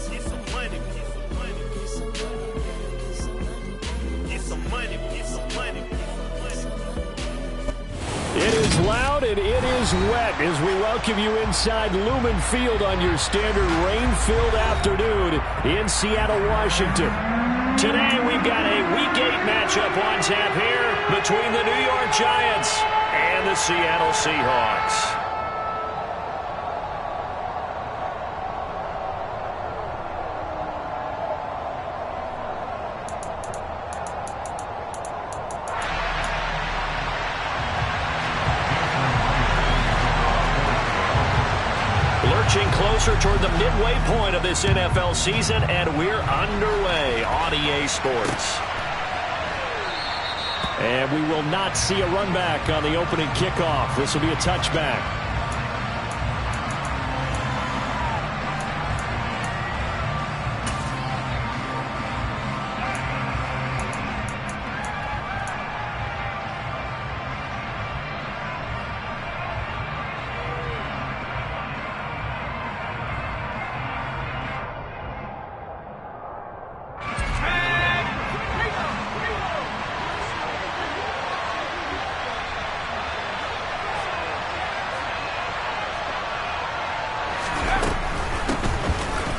Get some money. Get some money. Get some money. Get some money. It is loud and it is wet as we welcome you inside Lumen Field on your standard rain-filled afternoon in Seattle, Washington. Today we've got a Week 8 matchup on tap here between the New York Giants and the Seattle Seahawks. Closer toward the midway point of this NFL season, and we're underway on EA Sports. And we will not see a run back on the opening kickoff. This will be a touchback.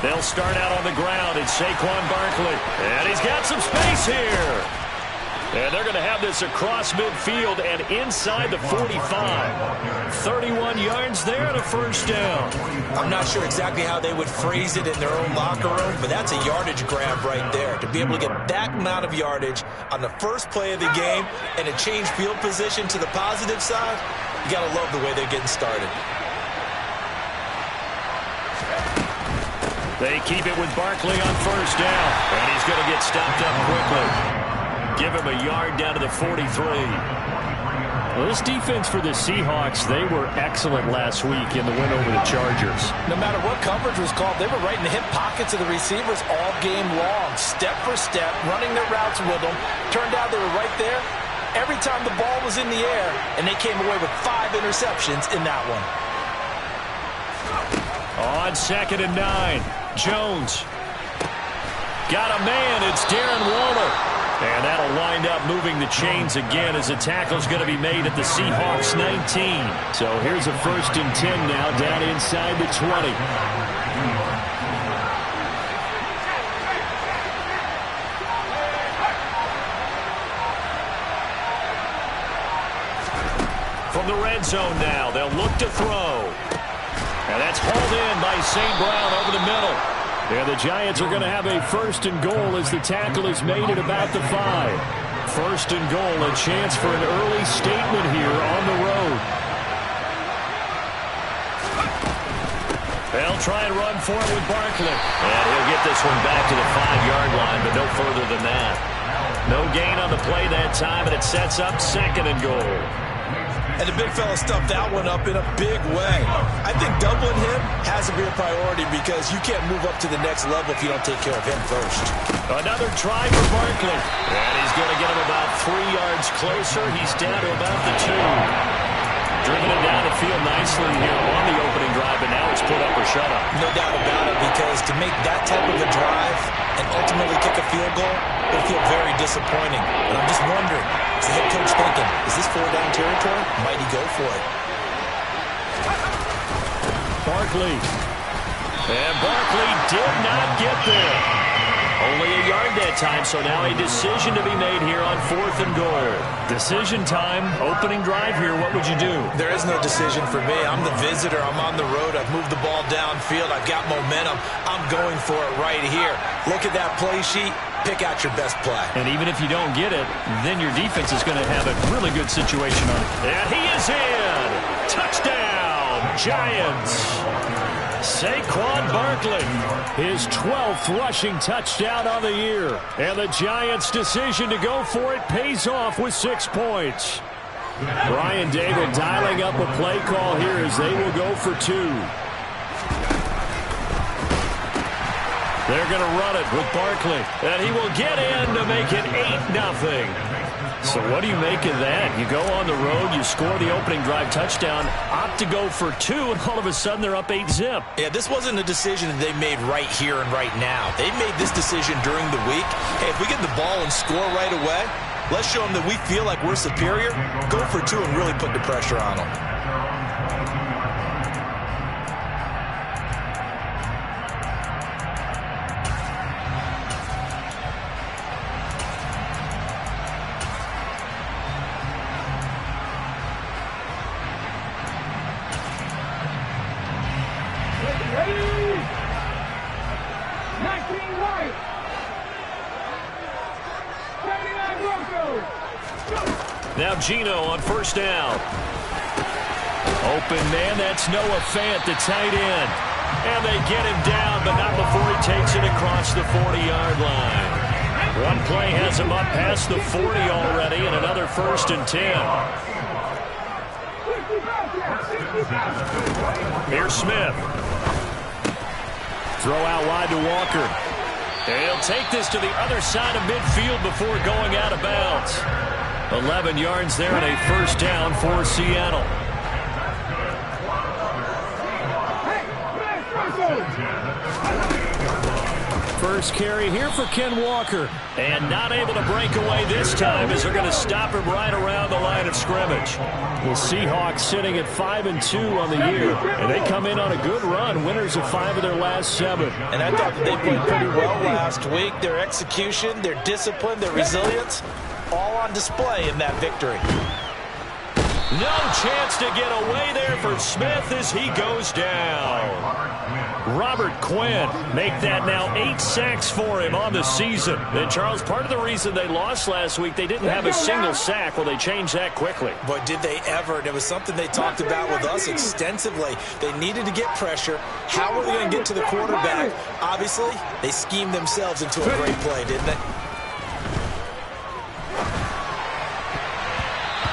They'll start out on the ground. It's Saquon Barkley. And he's got some space here. And they're going to have this across midfield and inside the 45. 31 yards there and a first down. I'm not sure exactly how they would phrase it in their own locker room, but that's a yardage grab right there. To be able to get that amount of yardage on the first play of the game and a change field position to the positive side, you got to love the way they're getting started. They keep it with Barkley on first down. And he's going to get stopped up quickly. Give him a yard down to the 43. Well, this defense for the Seahawks, they were excellent last week in the win over the Chargers. No matter what coverage was called, they were right in the hip pockets of the receivers all game long. Step for step, running their routes with them. Turned out they were right there every time the ball was in the air, and they came away with 5 interceptions in that one. On 2nd and 9. Jones. Got a man. It's Darren Waller. And that'll wind up moving the chains again as a tackle's going to be made at the Seahawks 19. So here's a 1st and 10 now down inside the 20. From the red zone now, they'll look to throw. And that's hauled in by St. Brown over the middle. And the Giants are going to have a 1st and goal as the tackle is made at about the 5. 1st and goal, a chance for an early statement here on the road. They'll try and run for it with Barkley. And he'll get this one back to the 5-yard line, but no further than that. No gain on the play that time, and it sets up 2nd and goal. And the big fella stuffed that one up in a big way. I think doubling him has to be a priority because you can't move up to the next level if you don't take care of him first. Another try for Barkley. And he's going to get him about 3 yards closer. He's down to about the 2. Driven it down the field nicely here on the opening drive, but now it's put up or shut up. No doubt about it, because to make that type of a drive and ultimately kick a field goal, it'll feel very disappointing. But I'm just wondering, is the head coach thinking, is this 4-down territory? Might he go for it? Barkley. And Barkley did not get there. Only a yard that time, so now a decision to be made here on 4th and goal. Decision time, opening drive here. What would you do? There is no decision for me. I'm the visitor. I'm on the road. I've moved the ball downfield. I've got momentum. I'm going for it right here. Look at that play sheet. Pick out your best play. And even if you don't get it, then your defense is going to have a really good situation on it. And he is in! Touchdown, Giants! Saquon Barkley, his 12th rushing touchdown on the year. And the Giants' decision to go for it pays off with 6 points. Brian David dialing up a play call here as they will go for 2. They're going to run it with Barkley. And he will get in to make it 8-0. So what do you make of that? You go on the road, you score the opening drive touchdown, opt to go for 2, and all of a sudden they're up 8-zip. Yeah, this wasn't a decision that they made right here and right now. They made this decision during the week. Hey, if we get the ball and score right away, let's show them that we feel like we're superior. Go for 2 and really put the pressure on them. Now Gino on first down. Open man, that's Noah Fant, the tight end. And they get him down, but not before he takes it across the 40-yard line. One play has him up past the 40 already, and another 1st and 10. Here's Smith. Throw out wide to Walker. He'll take this to the other side of midfield before going out of bounds. 11 yards there and a 1st down for Seattle. First carry here for Ken Walker. And not able to break away this time as they're going to stop him right around the line of scrimmage. The Seahawks sitting at 5-2 on the year. And they come in on a good run. Winners of 5 of their last 7. And I thought that they played pretty well last week. Their execution, their discipline, their resilience, all on display in that victory. No chance to get away there for Smith as he goes down. Robert Quinn make that now 8 sacks for him on the season. And Charles, part of the reason they lost last week, they didn't have a single sack. Well, they changed that quickly. Boy, did they ever. And it was something they talked about with us extensively. They needed to get pressure. How are they going to get to the quarterback? Obviously, they schemed themselves into a great play, didn't they?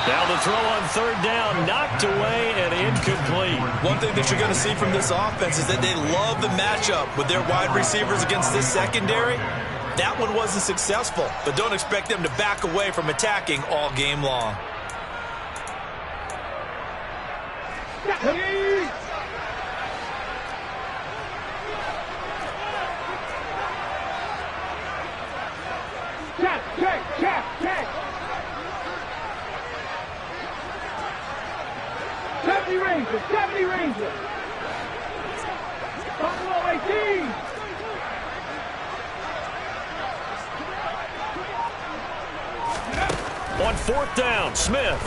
Now the throw on 3rd down, knocked away and incomplete. One thing that you're going to see from this offense is that they love the matchup with their wide receivers against this secondary. That one wasn't successful, but don't expect them to back away from attacking all game long. Check. 70 Rangers. Buffalo 18. On 4th down, Smith.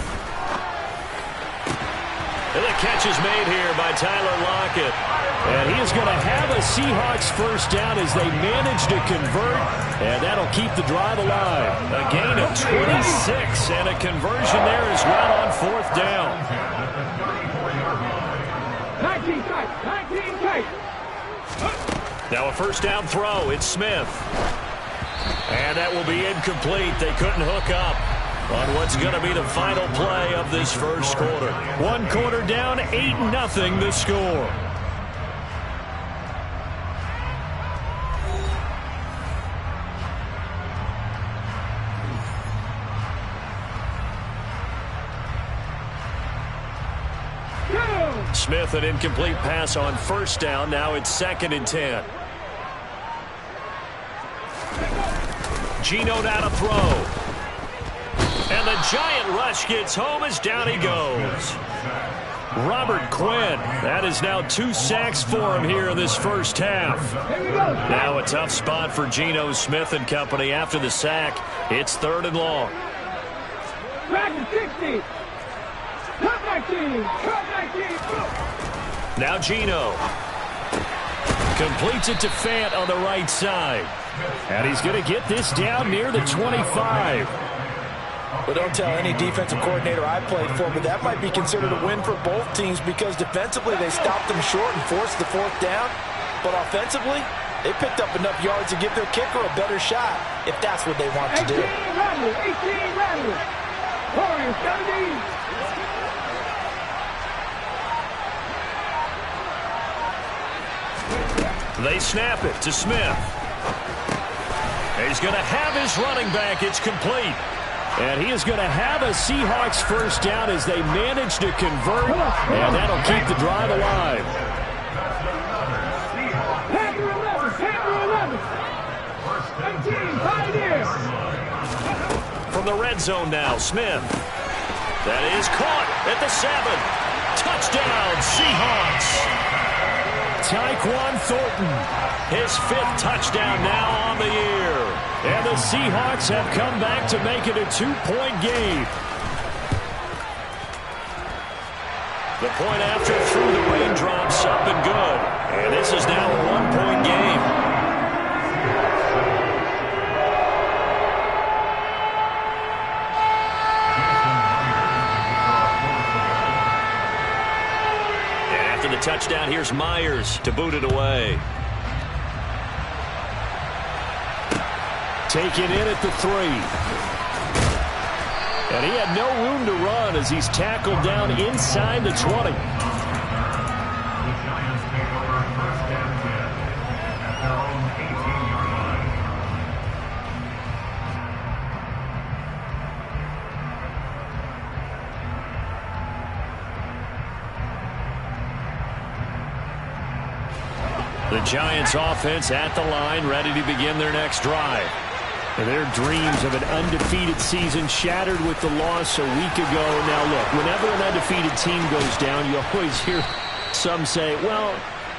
And the catch is made here by Tyler Lockett. And he is going to have a Seahawks 1st down as they manage to convert. And that'll keep the drive alive. A gain of 26 and a conversion there as well on 4th down. 19 tight. Now a 1st down throw. It's Smith. And that will be incomplete. They couldn't hook up on what's going to be the final play of this 1st quarter. 1 quarter down, 8-0 the score. Smith, an incomplete pass on 1st down. Now it's 2nd and 10. Gino down to throw. And the giant rush gets home as down he goes. Robert Quinn. That is now 2 sacks for him here in this 1st half. Now a tough spot for Geno Smith and company after the sack. It's 3rd and long. Back to 60. Cut 19. Now Gino completes it to Fant on the right side. And he's going to get this down near the 25. Well, don't tell any defensive coordinator I played for, but that might be considered a win for both teams because defensively they stopped them short and forced the 4th down. But offensively, they picked up enough yards to give their kicker a better shot if that's what they want to do. 18 Rattlers. Warriors 70. They snap it to Smith. He's going to have his running back. It's complete. And he is going to have a Seahawks first down as they manage to convert, and that'll keep the drive alive. Panther 11, Panther 11. 18, Pioneers. From the red zone now, Smith. That is caught at the 7. Touchdown, Seahawks. Tyquan Thornton, his 5th touchdown now on the year. And the Seahawks have come back to make it a 2-point game. The point after through the raindrops up and good. And this is now a 1-point game. The touchdown, here's Myers to boot it away. Taken in at the 3. And he had no room to run as he's tackled down inside the 20. The Giants offense at the line, ready to begin their next drive. Their dreams of an undefeated season shattered with the loss a week ago. Now look, whenever an undefeated team goes down, you always hear some say, well,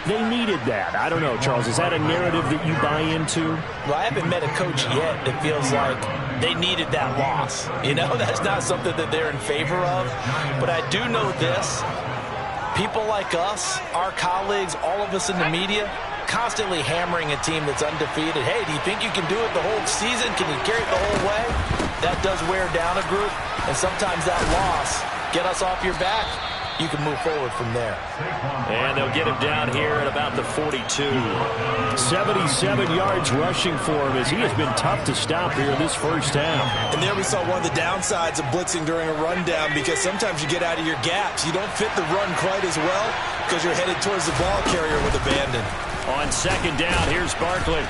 they needed that. I don't know, Charles, is that a narrative that you buy into? Well, I haven't met a coach yet that feels like they needed that loss. You know, that's not something that they're in favor of. But I do know this. People like us, our colleagues, all of us in the media, constantly hammering a team that's undefeated. Hey, do you think you can do it the whole season? Can you carry it the whole way? That does wear down a group, and sometimes that loss get us off your back. You can move forward from there. And they'll get him down here at about the 42. 77 yards rushing for him as he has been tough to stop here in this first half. And there we saw one of the downsides of blitzing during a rundown, because sometimes you get out of your gaps. You don't fit the run quite as well because you're headed towards the ball carrier with abandon. On second down, here's Barkley.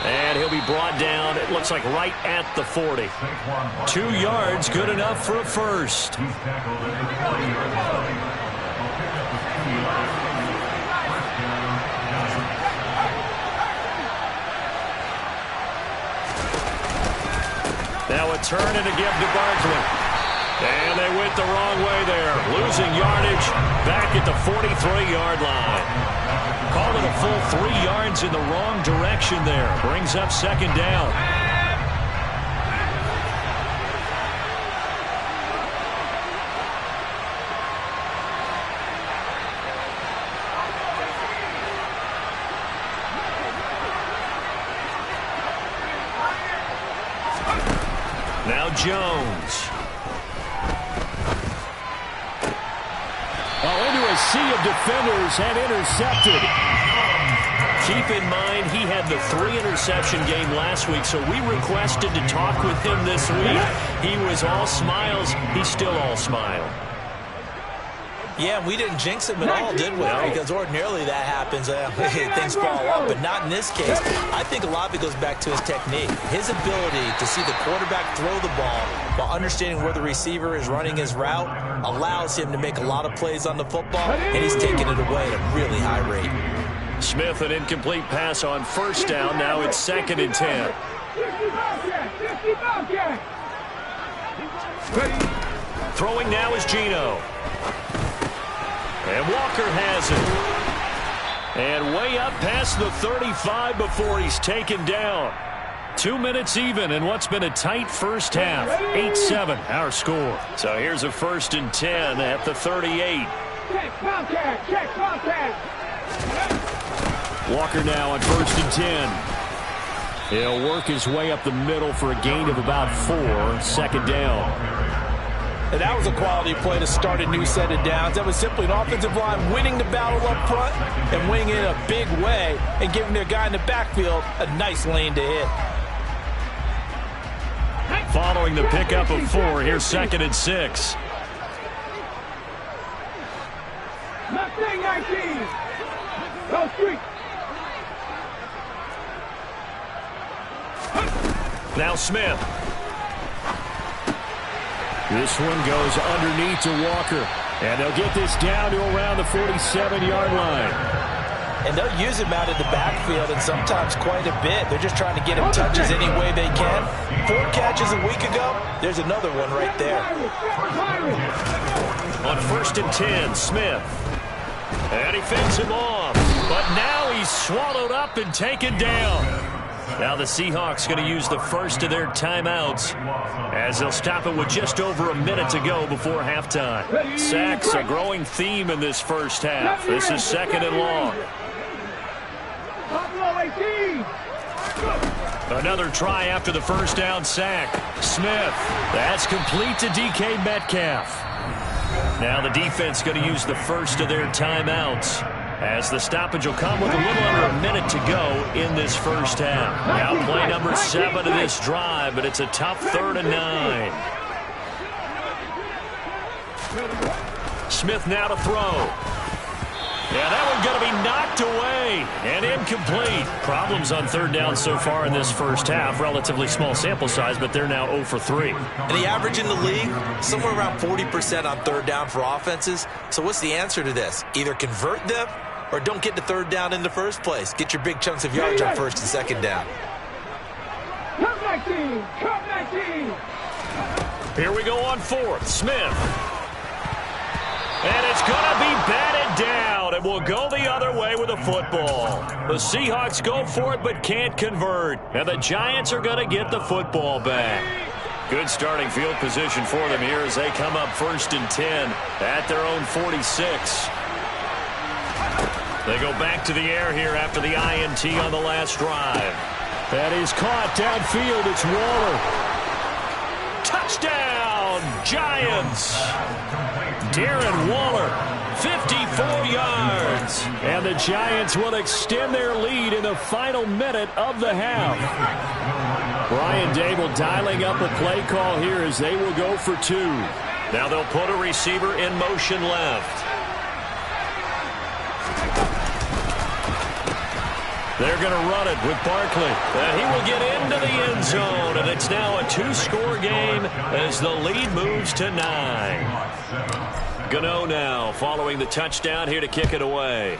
And he'll be brought down, it looks like right at the 40. 2 yards, good enough for a first. Now a turn and a give to Barkley. And they went the wrong way there. Losing yardage back at the 43-yard line. Called it a full 3 yards in the wrong direction there. Brings up second down. Now Jones. Into a sea of defenders and intercepted. Keep in mind, he had the 3-interception game last week, so we requested to talk with him this week. He was all smiles. He's still all smile. Yeah, we didn't jinx him at all, did we? No. Because ordinarily that happens. Things fall off, but not in this case. I think a lot of it goes back to his technique. His ability to see the quarterback throw the ball while understanding where the receiver is running his route allows him to make a lot of plays on the football, and he's taking it away at a really high rate. Smith, an incomplete pass on first down. Now it's 2nd and 10. Throwing now is Geno. And Walker has it. And way up past the 35 before he's taken down. 2 minutes even in what's been a tight first half. 8-7 our score. So here's a 1st and 10 at the 38. Check contact, check contact. Walker now on 1st and 10. He'll work his way up the middle for a gain of about 4. 2nd down. And that was a quality play to start a new set of downs. That was simply an offensive line winning the battle up front and winning it in a big way and giving their guy in the backfield a nice lane to hit. Following the pickup of 4, here's 2nd and 6. Mustang 19. Go street. Now Smith. This one goes underneath to Walker. And they'll get this down to around the 47-yard line. And they'll use him out in the backfield, and sometimes quite a bit. They're just trying to get him touches any way they can. 4 catches a week ago. There's another one right there. On 1st and 10, Smith. And he fends him off. But now he's swallowed up and taken down. Now the Seahawks going to use the first of their timeouts as they'll stop it with just over a minute to go before halftime. Sacks, a growing theme in this first half. This is 2nd and long. Another try after the first down sack. Smith. That's complete to DK Metcalf. Now the defense going to use the first of their timeouts as the stoppage will come with a little under a minute to go in this first half. Now play number 7 of this drive, but it's a tough 3rd and 9. Smith now to throw. Yeah, that one's going to be knocked away and incomplete. Problems on 3rd down so far in this first half. Relatively small sample size, but they're now 0 for 3. And the average in the league, somewhere around 40% on 3rd down for offenses. So what's the answer to this? Either convert them or don't get to 3rd down in the first place. Get your big chunks of yards on 1st and 2nd down. Come back team! Come back team! Here we go on 4th. Smith. And it's going to be batted down, and will go the other way with the football. The Seahawks go for it but can't convert, and the Giants are going to get the football back. Good starting field position for them here as they come up 1st and 10 at their own 46. They go back to the air here after the INT on the last drive. That is caught downfield. It's Waller. Touchdown, Giants! Darren Waller, 54 yards. And the Giants will extend their lead in the final minute of the half. Brian Dable dialing up a play call here as they will go for 2. Now they'll put a receiver in motion left. They're going to run it with Barkley. He will get into the end zone, and it's now a 2-score game as the lead moves to 9. Gano now following the touchdown here to kick it away.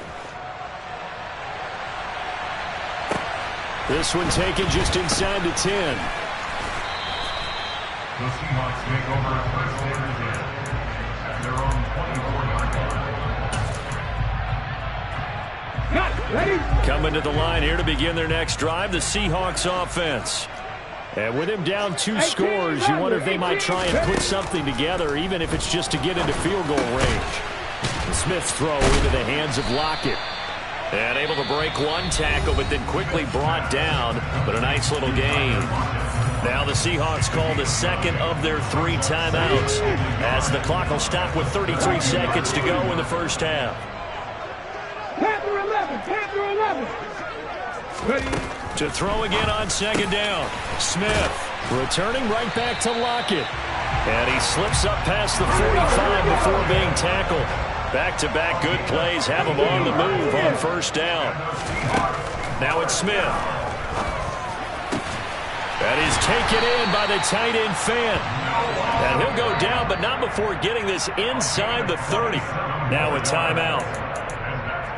This one taken just inside the 10. The Seahawks take over first and 10 at their own 24-yard line. Coming to the line here to begin their next drive, the Seahawks offense. And with him down 2 scores, you wonder if they might try and put something together, even if it's just to get into field goal range. Smith's throw into the hands of Lockett. And able to break one tackle, but then quickly brought down. But a nice little gain. Now the Seahawks call the second of their 3 timeouts as the clock will stop with 33 seconds to go in the first half. Panther 11! Panther 11! Ready? To throw again on 2nd down. Smith returning right back to Lockett. And he slips up past the 45 before being tackled. Back-to-back good plays have him on the move on 1st down. Now it's Smith. That is taken in by the tight end Fant. And he'll go down, but not before getting this inside the 30. Now a timeout.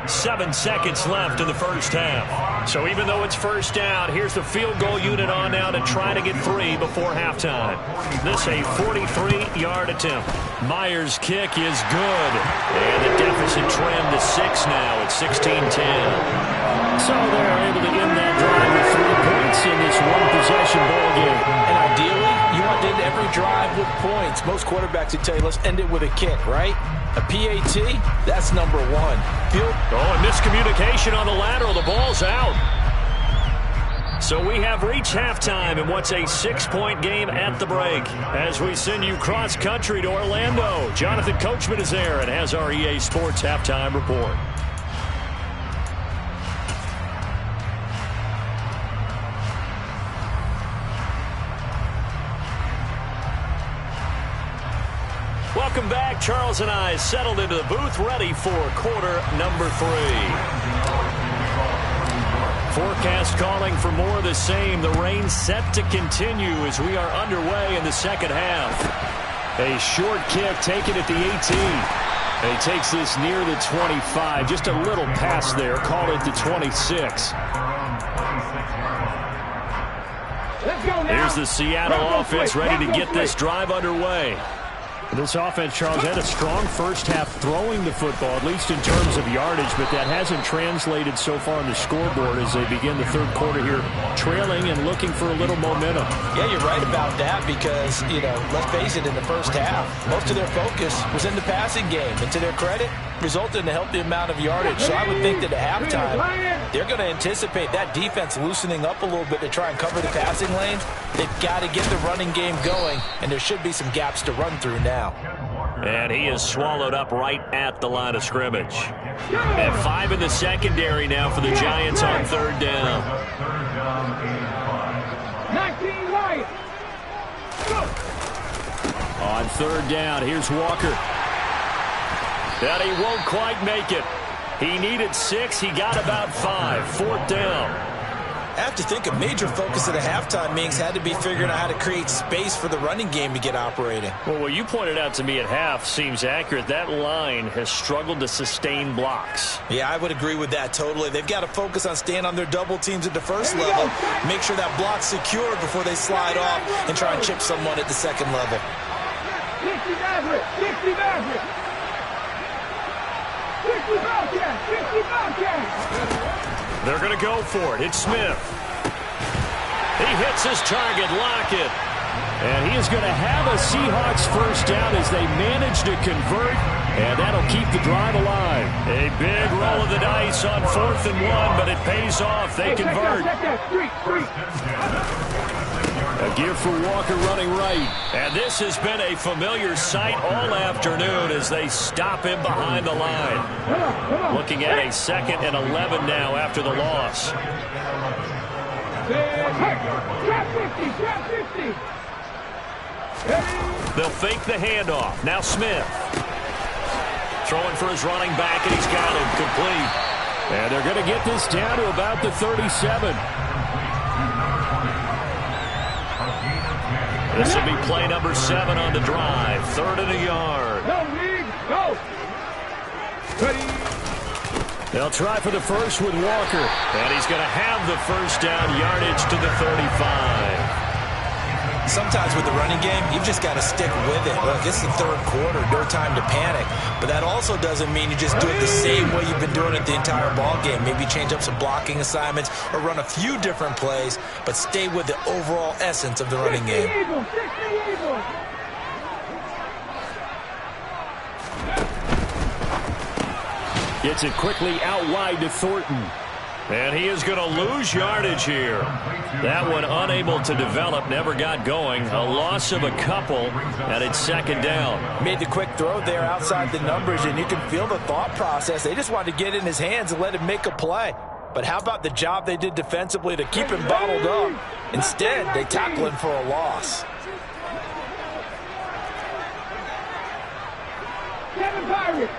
7 seconds left in the first half. So even though it's 1st down, here's the field goal unit on now to try to get 3 before halftime. This a 43-yard attempt. Myers' kick is good. And the deficit trimmed to 6 now at 16-10. So they're able to end that drive with 3 points in this one-possession ball game. And ideally, you want to end every drive with points. Most quarterbacks would tell you, let's end it with a kick, right? A PAT, that's number 1. And miscommunication on the lateral. The ball's out. So we have reached halftime in what's a 6-point game at the break. As we send you cross-country to Orlando, Jonathan Coachman is there and has our EA Sports halftime report. Welcome back. Charles and I settled into the booth, ready for quarter number 3. Forecast calling for more of the same. The rain set to continue as we are underway in the second half. A short kick taken at the 18. He takes this near the 25. Just a little pass there. Call it the 26. Here's the Seattle offense ready to get this drive underway. This offense, Charles, had a strong first half throwing the football, at least in terms of yardage, but that hasn't translated so far on the scoreboard as they begin the third quarter here, trailing and looking for a little momentum. Yeah, you're right about that because, let's face it, in the first half, most of their focus was in the passing game. And to their credit, resulted in a healthy amount of yardage. So I would think that at halftime, they're going to anticipate that defense loosening up a little bit to try and cover the passing lanes. They've got to get the running game going, and there should be some gaps to run through now. And he is swallowed up right at the line of scrimmage. And 5 in the secondary now for the Giants on third down. 19 right. On third down, here's Walker. And he won't quite make it. He needed 6. He got about 5. Fourth down. I have to think a major focus of the halftime meetings had to be figuring out how to create space for the running game to get operating. Well, what you pointed out to me at half seems accurate. That line has struggled to sustain blocks. Yeah, I would agree with that totally. They've got to focus on staying on their double teams at the first level, make sure that block's secured before they slide off and try and chip someone at the second level. 60 Maverick. 60 Maverick. 60 Bobcat. 60 Bobcat. They're going to go for it. It's Smith. He hits his target, Lockett. And he is going to have a Seahawks first down as they manage to convert, and that'll keep the drive alive. A big roll of the dice on 4th and 1, but it pays off. They convert. A give for Walker running right. And this has been a familiar sight all afternoon as they stop him behind the line. Looking at a 2nd and 11 now after the loss. They'll fake the handoff. Now Smith. Throwing for his running back, and he's got him complete. And they're going to get this down to about the 37. This will be play number 7 on the drive. 3rd and a yard. Go. They'll try for the first with Walker. And he's going to have the first down, yardage to the 35. Sometimes with the running game, you've just got to stick with it. Look, it's the third quarter, no time to panic. But that also doesn't mean you just do it the same way you've been doing it the entire ball game. Maybe change up some blocking assignments or run a few different plays, but stay with the overall essence of the running game. Gets it quickly out wide to Thornton. And he is going to lose yardage here. That one unable to develop, never got going. A loss of a couple, and it's 2nd down. Made the quick throw there outside the numbers, and you can feel the thought process. They just wanted to get in his hands and let him make a play. But how about the job they did defensively to keep him bottled up? Instead, they tackle him for a loss. Seven Pirates.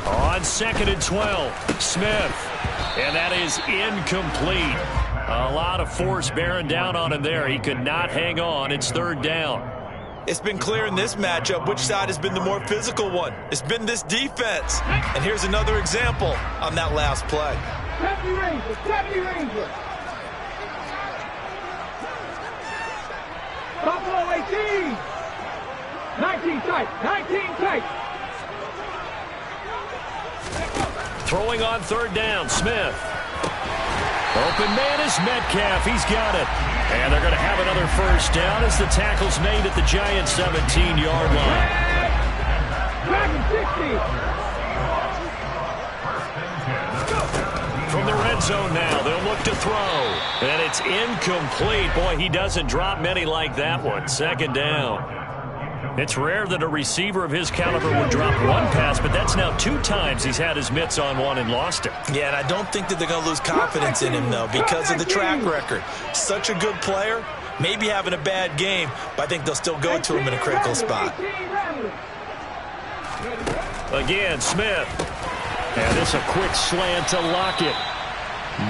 On 2nd and 12, Smith. And that is incomplete. A lot of force bearing down on him there. He could not hang on. It's 3rd down. It's been clear in this matchup which side has been the more physical one. It's been this defense. And here's another example on that last play. 70 Rangers. Buffalo 18. 19 tight. Throwing on 3rd down, Smith. Open man is Metcalf. He's got it. And they're going to have another first down as the tackle's made at the Giants' 17-yard line. From the red zone now, they'll look to throw. And it's incomplete. Boy, he doesn't drop many like that one. 2nd down. It's rare that a receiver of his caliber would drop one pass, but that's now 2 times he's had his mitts on one and lost it. Yeah, and I don't think that they're going to lose confidence in him, though, because of the track record. Such a good player, maybe having a bad game, but I think they'll still go to him in a critical spot. Again, Smith. And this a quick slant to Lockett.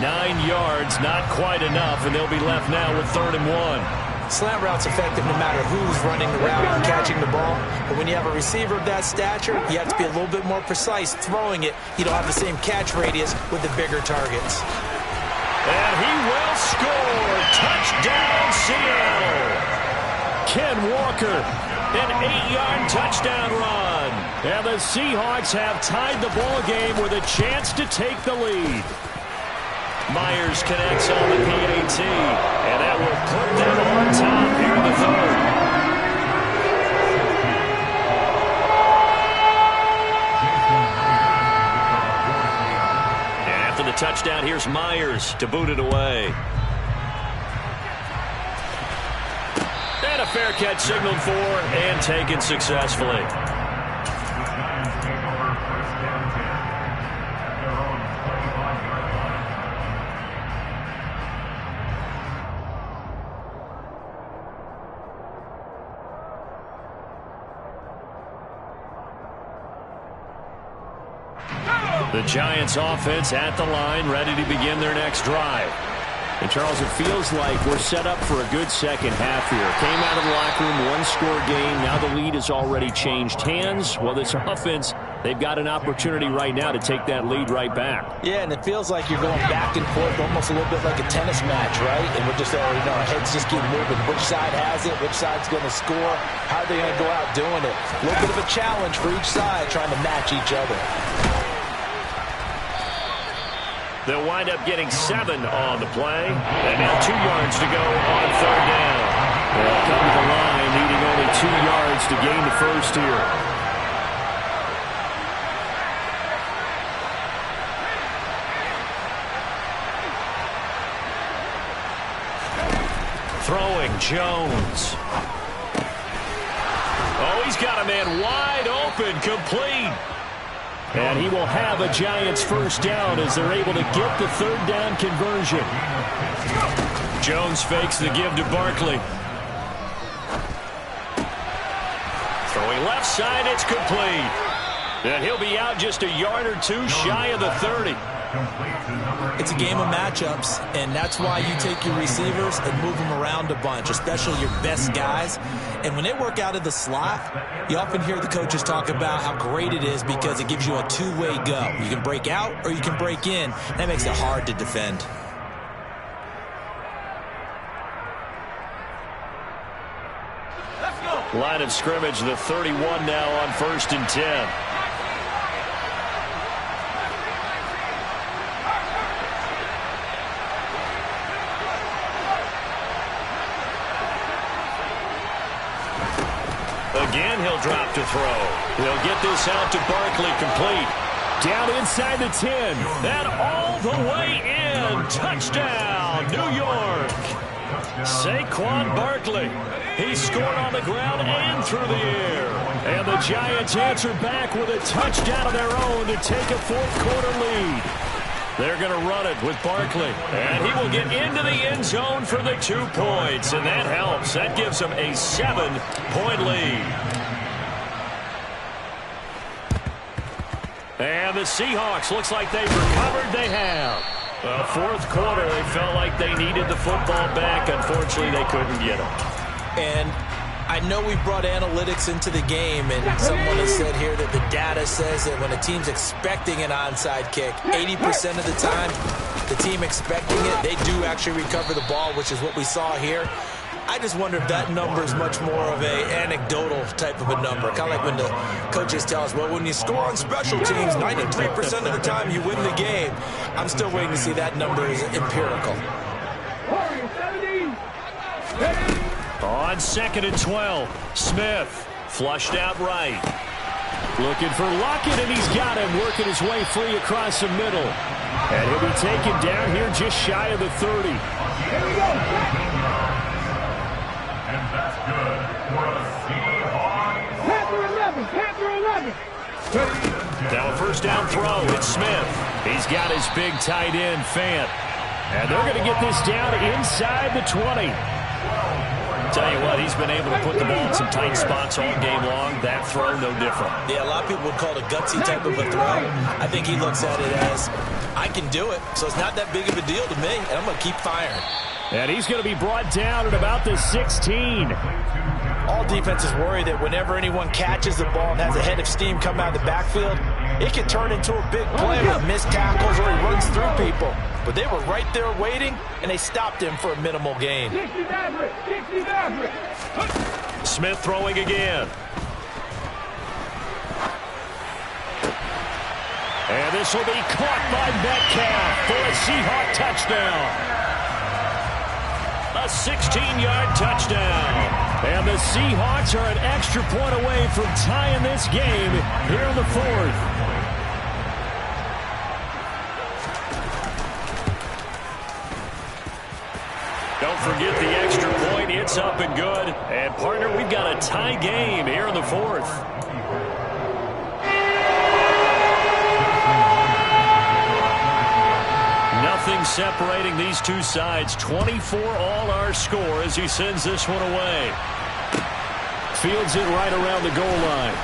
9 yards, not quite enough, and they'll be left now with 3rd and 1. Slant route's effective no matter who's running the route and catching the ball. But when you have a receiver of that stature, you have to be a little bit more precise throwing it. You don't have the same catch radius with the bigger targets. And he will score. Touchdown, Seattle. Ken Walker, an 8-yard touchdown run. And the Seahawks have tied the ball game with a chance to take the lead. Myers connects on the PAT, and that will put them on top here in the third. And after the touchdown, here's Myers to boot it away. And a fair catch signaled for and taken successfully. The Giants offense at the line, ready to begin their next drive. And Charles, it feels like we're set up for a good second half here. Came out of the locker room, one-score game. Now the lead has already changed hands. Well, this offense, they've got an opportunity right now to take that lead right back. Yeah, and it feels like you're going back and forth, almost a little bit like a tennis match, right? And we're just already our heads just keep moving. Which side has it? Which side's going to score? How are they going to go out doing it? A little bit of a challenge for each side, trying to match each other. They'll wind up getting 7 on the play. And now 2 yards to go on third down. They'll come to the line, needing only 2 yards to gain the first here. Throwing Jones. Oh, he's got a man wide open, complete. And he will have a Giants first down as they're able to get the third down conversion. Jones fakes the give to Barkley. Throwing left side, it's complete. And he'll be out just a yard or two shy of the 30. It's a game of matchups, and that's why you take your receivers and move them around a bunch, especially your best guys. And when they work out of the slot, you often hear the coaches talk about how great it is because it gives you a two-way go. You can break out or you can break in. That makes it hard to defend. Line of scrimmage, the 31 now on 1st and 10. Again, he'll drop to throw. He'll get this out to Barkley, complete. Down inside the 10. And all the way in. Touchdown, New York. Saquon Barkley. He scored on the ground and through the air. And the Giants answer back with a touchdown of their own to take a fourth-quarter lead. They're going to run it with Barkley. And he will get into the end zone for the 2 points. And that helps. That gives them a 7-point lead. And the Seahawks, looks like they've recovered. They have. Well, fourth quarter, they felt like they needed the football back. Unfortunately, they couldn't get it. And I know we brought analytics into the game, and someone has said here that the data says that when a team's expecting an onside kick, 80% of the time, the team expecting it, they do actually recover the ball, which is what we saw here. I just wonder if that number is much more of a anecdotal type of a number. Kind of like when the coaches tell us, well, when you score on special teams, 93% of the time you win the game. I'm still waiting to see that number is empirical. On 2nd and 12, Smith flushed out right. Looking for Lockett, and he's got him working his way free across the middle. And he'll be taken down here just shy of the 30. Here we go. And that's good for the Seahawks. Panther 11. Now a first down throw. It's Smith. He's got his big tight end, Fant. And they're going to get this down inside the 20. Tell you what, he's been able to put the ball in some tight spots all game long. That throw, no different. Yeah, a lot of people would call it a gutsy type of a throw. I think he looks at it as, I can do it, so it's not that big of a deal to me, and I'm going to keep firing. And he's going to be brought down at about the 16. All defenses worry that whenever anyone catches the ball and has a head of steam come out of the backfield, it can turn into a big play with missed tackles or he runs through people. But they were right there waiting, and they stopped him for a minimal gain. Smith throwing again. And this will be caught by Metcalf for a Seahawk touchdown. A 16-yard touchdown. And the Seahawks are an extra point away from tying this game here in the fourth. Don't forget the extra point. It's up and good. And, partner, we've got a tie game here in the fourth. Nothing separating these two sides. 24 all our score as he sends this one away. Fields it right around the goal line.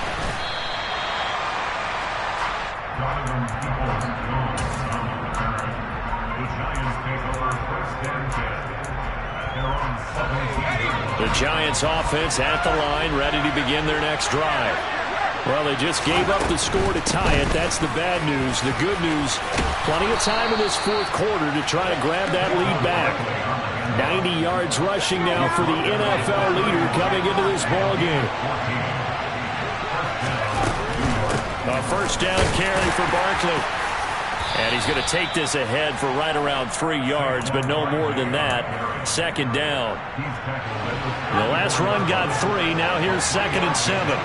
The Giants offense at the line, ready to begin their next drive. Well, they just gave up the score to tie it. That's the bad news. The good news, plenty of time in this fourth quarter to try to grab that lead back. 90 yards rushing now for the NFL leader coming into this ballgame. A first down carry for Barkley. And he's going to take this ahead for right around 3 yards, but no more than that. Second down. The last run got 3. Now here's 2nd and 7.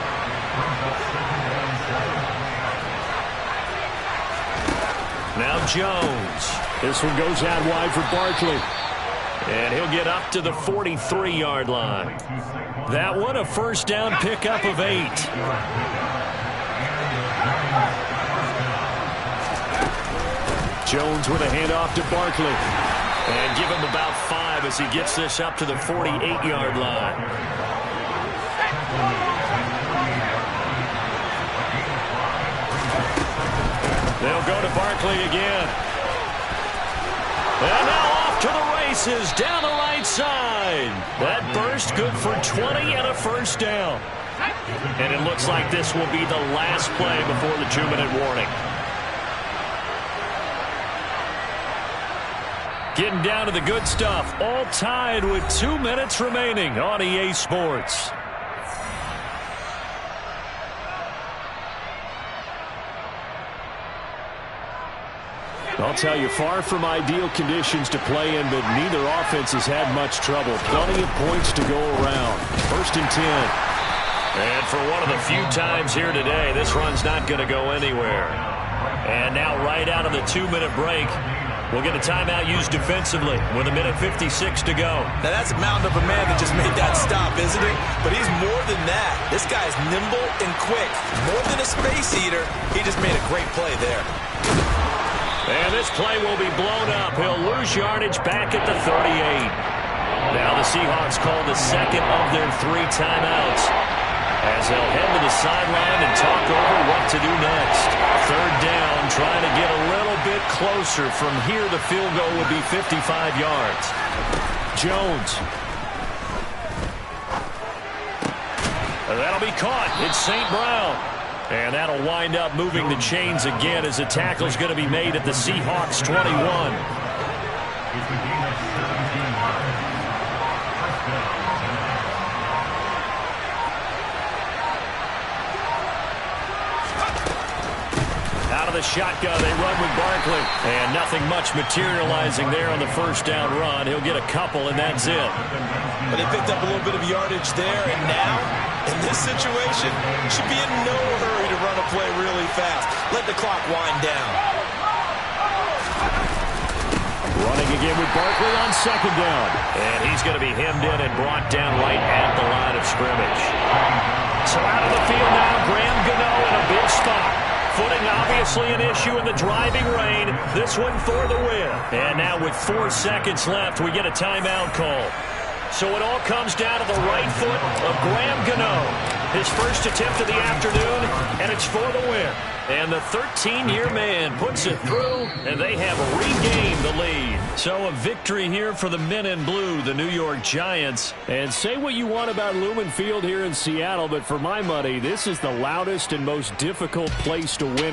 Now Jones. This one goes out wide for Barkley. And he'll get up to the 43-yard line. That one a first down pickup of 8. Jones with a handoff to Barkley. And give him about 5 as he gets this up to the 48-yard line. They'll go to Barkley again. And now off to the races down the right side. That burst good for 20 and a first down. And it looks like this will be the last play before the 2-minute warning. Getting down to the good stuff. All tied with 2 minutes remaining on EA Sports. I'll tell you, far from ideal conditions to play in, but neither offense has had much trouble. Plenty of points to go around. 1st and 10. And for one of the few times here today, this run's not going to go anywhere. And now right out of the 2-minute break, we'll get a timeout used defensively with 1:56 to go. Now that's a mountain of a man that just made that stop, isn't it? But he's more than that. This guy's nimble and quick. More than a space eater, he just made a great play there. And this play will be blown up. He'll lose yardage back at the 38. Now the Seahawks call the second of their 3 timeouts as they'll head to the sideline and talk over what to do next. 3rd down, trying to get a little bit closer. From here, the field goal would be 55 yards. Jones. And that'll be caught. It's St. Brown. And that'll wind up moving the chains again as the tackle's going to be made at the Seahawks 21. Out of the shotgun, they run with Barkley. And nothing much materializing there on the first down run. He'll get a couple, and that's it. But they picked up a little bit of yardage there, and now, in this situation, should be in no hurry to run a play really fast. Let the clock wind down. Running again with Barkley on 2nd down. And he's going to be hemmed in and brought down right at the line of scrimmage. So out of the field now, Graham Gano in a big spot. Footing obviously an issue in the driving rain. This one for the win. And now with 4 seconds left, we get a timeout call. So it all comes down to the right foot of Graham Gano. His first attempt of the afternoon, and it's for the win. And the 13-year man puts it through, and they have regained the lead. So a victory here for the men in blue, the New York Giants. And say what you want about Lumen Field here in Seattle, but for my money, this is the loudest and most difficult place to win.